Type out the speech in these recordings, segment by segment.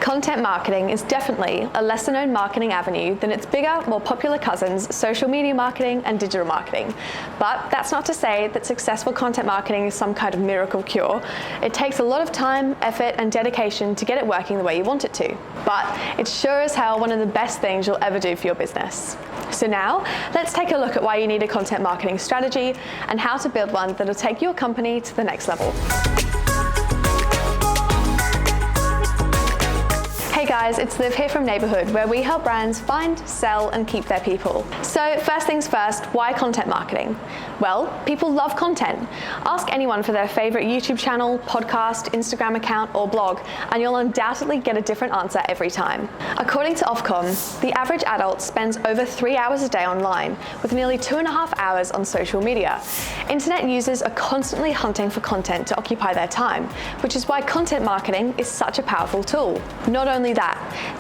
Content marketing is definitely a lesser-known marketing avenue than its bigger, more popular cousins, social media marketing and digital marketing. But that's not to say that successful content marketing is some kind of miracle cure. It takes a lot of time, effort and dedication to get it working the way you want it to. But it's sure as hell one of the best things you'll ever do for your business. So now, let's take a look at why you need a content marketing strategy and how to build one that'll take your company to the next level. Hey guys, it's Liv here from Neighbourhood, where we help brands find, sell and keep their people. So first things first, why content marketing? Well, people love content. Ask anyone for their favourite YouTube channel, podcast, Instagram account or blog, and you'll undoubtedly get a different answer every time. According to Ofcom, the average adult spends over 3 hours a day online, with nearly 2.5 hours on social media. Internet users are constantly hunting for content to occupy their time, which is why content marketing is such a powerful tool. Not only that,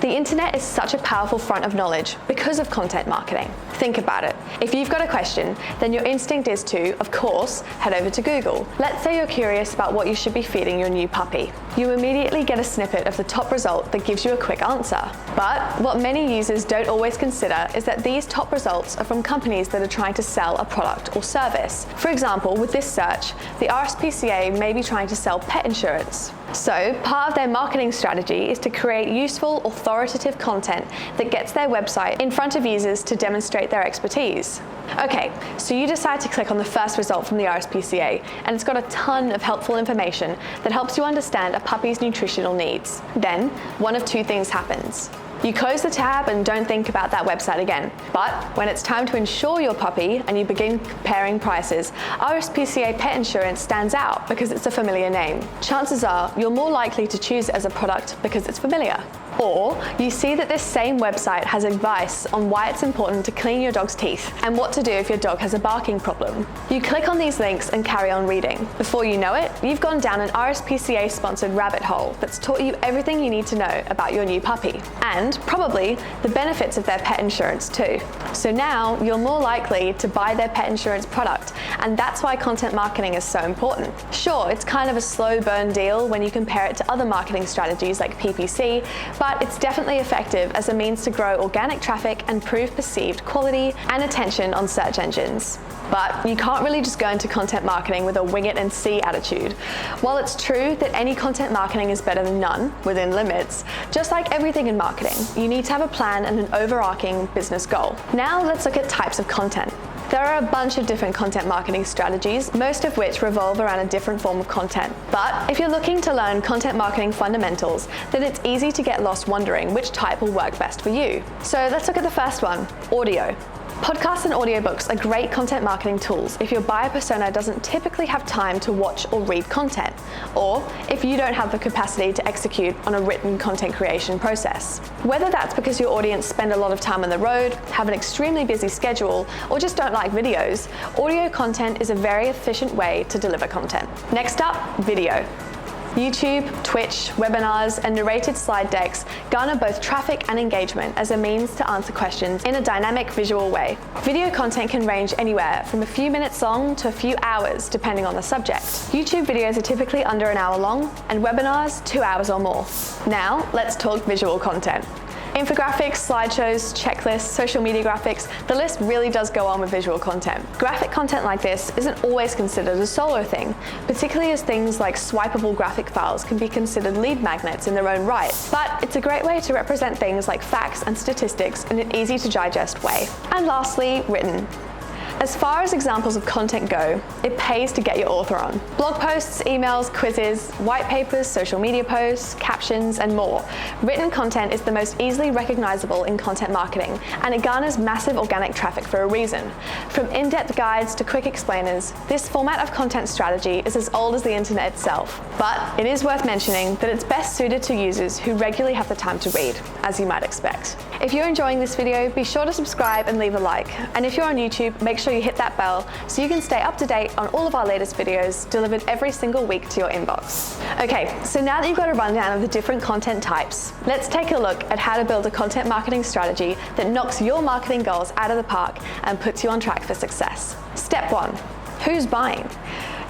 the internet is such a powerful front of knowledge because of content marketing. Think about it. If you've got a question, then your instinct is to, of course, head over to Google. Let's say you're curious about what you should be feeding your new puppy. You immediately get a snippet of the top result that gives you a quick answer. But what many users don't always consider is that these top results are from companies that are trying to sell a product or service. For example, with this search, the RSPCA may be trying to sell pet insurance. So, part of their marketing strategy is to create useful, authoritative content that gets their website in front of users to demonstrate their expertise. Okay, so you decide to click on the first result from the RSPCA, and it's got a ton of helpful information that helps you understand a puppy's nutritional needs. Then, one of two things happens. You close the tab and don't think about that website again. But when it's time to insure your puppy and you begin comparing prices, RSPCA Pet Insurance stands out because it's a familiar name. Chances are you're more likely to choose it as a product because it's familiar. Or you see that this same website has advice on why it's important to clean your dog's teeth and what to do if your dog has a barking problem. You click on these links and carry on reading. Before you know it, you've gone down an RSPCA-sponsored rabbit hole that's taught you everything you need to know about your new puppy, and probably the benefits of their pet insurance too. So now you're more likely to buy their pet insurance product, and that's why content marketing is so important. Sure, it's kind of a slow burn deal when you compare it to other marketing strategies like PPC, but it's definitely effective as a means to grow organic traffic and prove perceived quality and attention on search engines. But you can't really just go into content marketing with a wing it and see attitude. While it's true that any content marketing is better than none, within limits, just like everything in marketing, you need to have a plan and an overarching business goal. Now let's look at types of content. There are a bunch of different content marketing strategies, most of which revolve around a different form of content. But if you're looking to learn content marketing fundamentals, then it's easy to get lost wondering which type will work best for you. So let's look at the first one, audio. Podcasts and audiobooks are great content marketing tools if your buyer persona doesn't typically have time to watch or read content, or if you don't have the capacity to execute on a written content creation process. Whether that's because your audience spend a lot of time on the road, have an extremely busy schedule, or just don't like videos, audio content is a very efficient way to deliver content. Next up, video. YouTube, Twitch, webinars, and narrated slide decks garner both traffic and engagement as a means to answer questions in a dynamic visual way. Video content can range anywhere from a few minutes long to a few hours, depending on the subject. YouTube videos are typically under an hour long, and webinars 2 hours or more. Now, let's talk visual content. Infographics, slideshows, checklists, social media graphics, the list really does go on with visual content. Graphic content like this isn't always considered a solo thing, particularly as things like swipeable graphic files can be considered lead magnets in their own right. But it's a great way to represent things like facts and statistics in an easy to digest way. And lastly, written. As far as examples of content go, it pays to get your author on. Blog posts, emails, quizzes, white papers, social media posts, captions, and more. Written content is the most easily recognizable in content marketing, and it garners massive organic traffic for a reason. From in-depth guides to quick explainers, this format of content strategy is as old as the internet itself. But it is worth mentioning that it's best suited to users who regularly have the time to read, as you might expect. If you're enjoying this video, be sure to subscribe and leave a like. And if you're on YouTube, make sure you hit that bell so you can stay up to date on all of our latest videos delivered every single week to your inbox. Okay, so now that you've got a rundown of the different content types, let's take a look at how to build a content marketing strategy that knocks your marketing goals out of the park and puts you on track for success. Step 1, who's buying?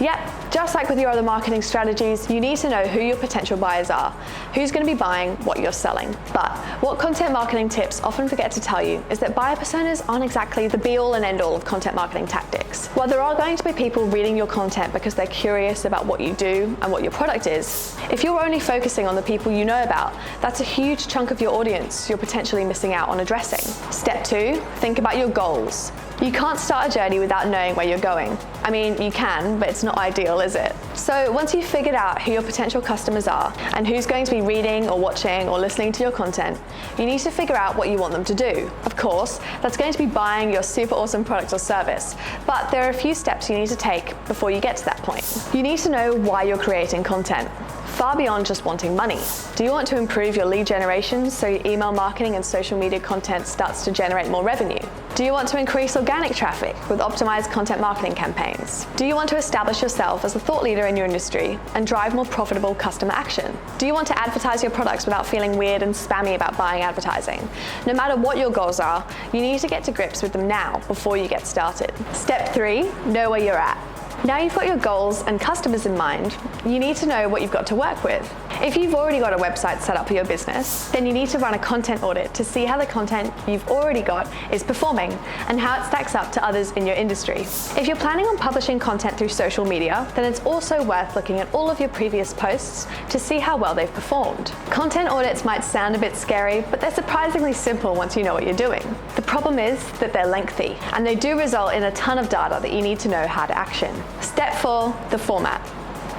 Yep, just like with your other marketing strategies, you need to know who your potential buyers are, who's going to be buying what you're selling. But what content marketing tips often forget to tell you is that buyer personas aren't exactly the be-all and end-all of content marketing tactics. While there are going to be people reading your content because they're curious about what you do and what your product is, if you're only focusing on the people you know about, that's a huge chunk of your audience you're potentially missing out on addressing. Step 2, think about your goals. You can't start a journey without knowing where you're going. I mean, you can, but it's not ideal, is it? So once you've figured out who your potential customers are and who's going to be reading or watching or listening to your content, you need to figure out what you want them to do. Of course, that's going to be buying your super awesome product or service, but there are a few steps you need to take before you get to that point. You need to know why you're creating content. Far beyond just wanting money. Do you want to improve your lead generation so your email marketing and social media content starts to generate more revenue? Do you want to increase organic traffic with optimized content marketing campaigns? Do you want to establish yourself as a thought leader in your industry and drive more profitable customer action? Do you want to advertise your products without feeling weird and spammy about buying advertising? No matter what your goals are, you need to get to grips with them now before you get started. Step 3, know where you're at. Now you've got your goals and customers in mind, you need to know what you've got to work with. If you've already got a website set up for your business, then you need to run a content audit to see how the content you've already got is performing and how it stacks up to others in your industry. If you're planning on publishing content through social media, then it's also worth looking at all of your previous posts to see how well they've performed. Content audits might sound a bit scary, but they're surprisingly simple once you know what you're doing. The problem is that they're lengthy, and they do result in a ton of data that you need to know how to action. Step 4, the format.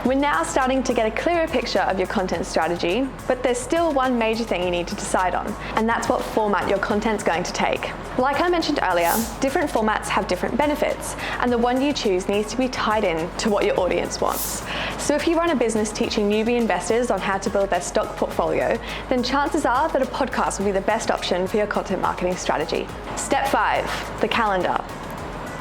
We're now starting to get a clearer picture of your content strategy, but there's still one major thing you need to decide on, and that's what format your content's going to take. Like I mentioned earlier, different formats have different benefits, and the one you choose needs to be tied in to what your audience wants. So if you run a business teaching newbie investors on how to build their stock portfolio, then chances are that a podcast will be the best option for your content marketing strategy. Step 5, the calendar.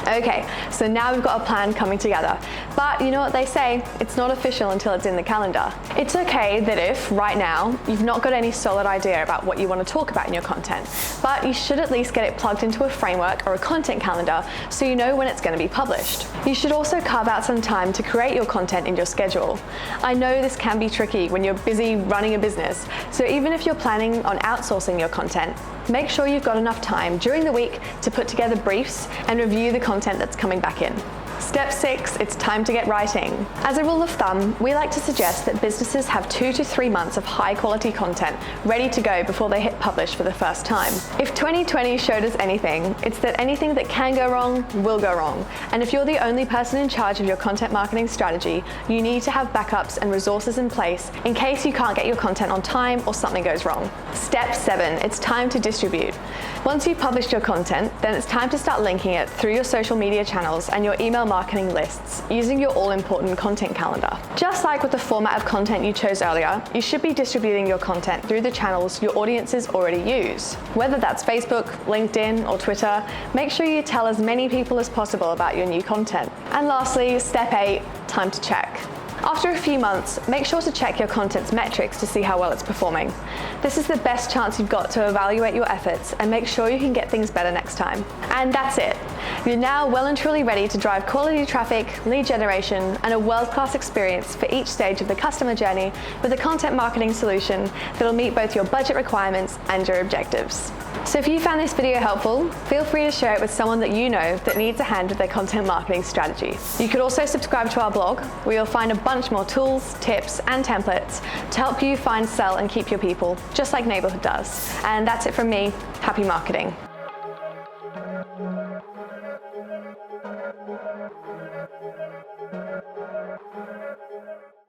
Okay, so now we've got a plan coming together. But you know what they say, it's not official until it's in the calendar. It's okay that if, right now, you've not got any solid idea about what you want to talk about in your content, but you should at least get it plugged into a framework or a content calendar so you know when it's going to be published. You should also carve out some time to create your content in your schedule. I know this can be tricky when you're busy running a business, so even if you're planning on outsourcing your content, make sure you've got enough time during the week to put together briefs and review the content that's coming back in. Step 6, it's time to get writing. As a rule of thumb, we like to suggest that businesses have 2 to 3 months of high quality content ready to go before they hit publish for the first time. If 2020 showed us anything, it's that anything that can go wrong will go wrong. And if you're the only person in charge of your content marketing strategy, you need to have backups and resources in place in case you can't get your content on time or something goes wrong. Step 7, it's time to distribute. Once you've published your content, then it's time to start linking it through your social media channels and your email marketing lists using your all-important content calendar. Just like with the format of content you chose earlier, you should be distributing your content through the channels your audiences already use. Whether that's Facebook, LinkedIn, or Twitter, make sure you tell as many people as possible about your new content. And lastly, step 8, time to check. After a few months, make sure to check your content's metrics to see how well it's performing. This is the best chance you've got to evaluate your efforts and make sure you can get things better next time. And that's it. You're now well and truly ready to drive quality traffic, lead generation, and a world-class experience for each stage of the customer journey with a content marketing solution that'll meet both your budget requirements and your objectives. So if you found this video helpful, feel free to share it with someone that you know that needs a hand with their content marketing strategy. You could also subscribe to our blog, where you'll find a bunch more tools, tips, and templates to help you find, sell, and keep your people, just like Neighborhood does. And that's it from me. Happy marketing.